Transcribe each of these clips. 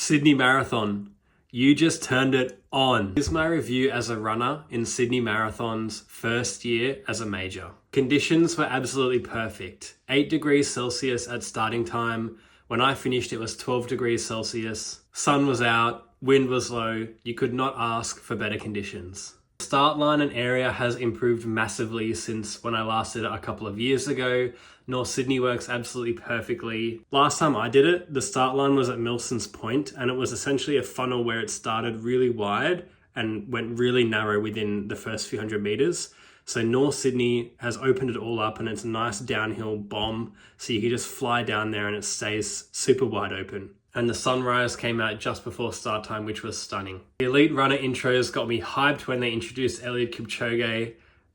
Sydney Marathon. You just turned it on. Here's my review as a runner in Sydney Marathon's first year as a major. Conditions were absolutely perfect. 8 degrees Celsius at starting time. When I finished, it was 12 degrees Celsius. Sun was out, wind was low. You could not ask for better conditions. The start line and area has improved massively since when I last did it a couple of years ago. North Sydney works absolutely perfectly. Last time I did it, the start line was at Milsons Point, and it was essentially a funnel where it started really wide and went really narrow within the first few hundred meters. So North Sydney has opened it all up, and it's a nice downhill bomb, so you can just fly down there and it stays super wide open. And the sunrise came out just before start time, which was stunning. The Elite Runner intros got me hyped when they introduced Eliud Kipchoge.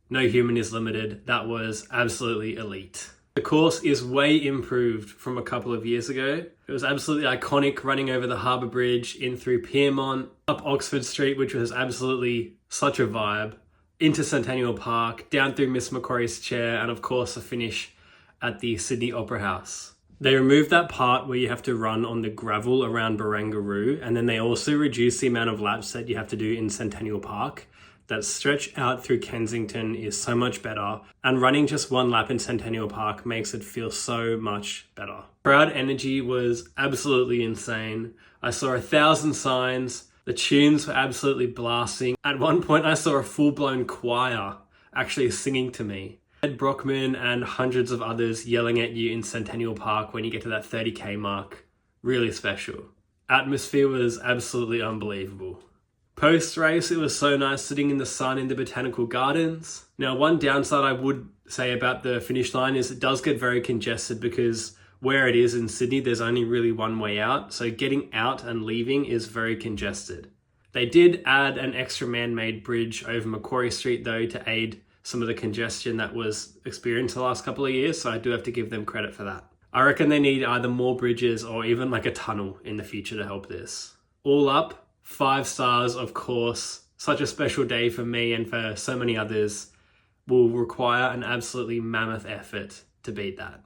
No human is limited. That was absolutely elite. The course is way improved from a couple of years ago. It was absolutely iconic, running over the Harbour Bridge, in through Pyrmont, up Oxford Street, which was absolutely such a vibe, into Centennial Park, down through Miss Macquarie's Chair, and of course the finish at the Sydney Opera House. They removed that part where you have to run on the gravel around Barangaroo, and then they also reduced the amount of laps that you have to do in Centennial Park. That stretch out through Kensington is so much better, and running just one lap in Centennial Park makes it feel so much better. Crowd energy was absolutely insane. I saw 1,000 signs. The tunes were absolutely blasting. At one point I saw a full-blown choir actually singing to me. Ed Brockman and hundreds of others yelling at you in Centennial Park when you get to that 30k mark. Really special. Atmosphere was absolutely unbelievable. Post-race, it was so nice sitting in the sun in the Botanical Gardens. Now, one downside I would say about the finish line is it does get very congested because where it is in Sydney, there's only really one way out. So getting out and leaving is very congested. They did add an extra man-made bridge over Macquarie Street though to aid some of the congestion that was experienced the last couple of years. So I do have to give them credit for that. I reckon they need either more bridges or even like a tunnel in the future to help this. All up, 5 stars, of course. Such a special day for me and for so many others. Will require an absolutely mammoth effort to beat that.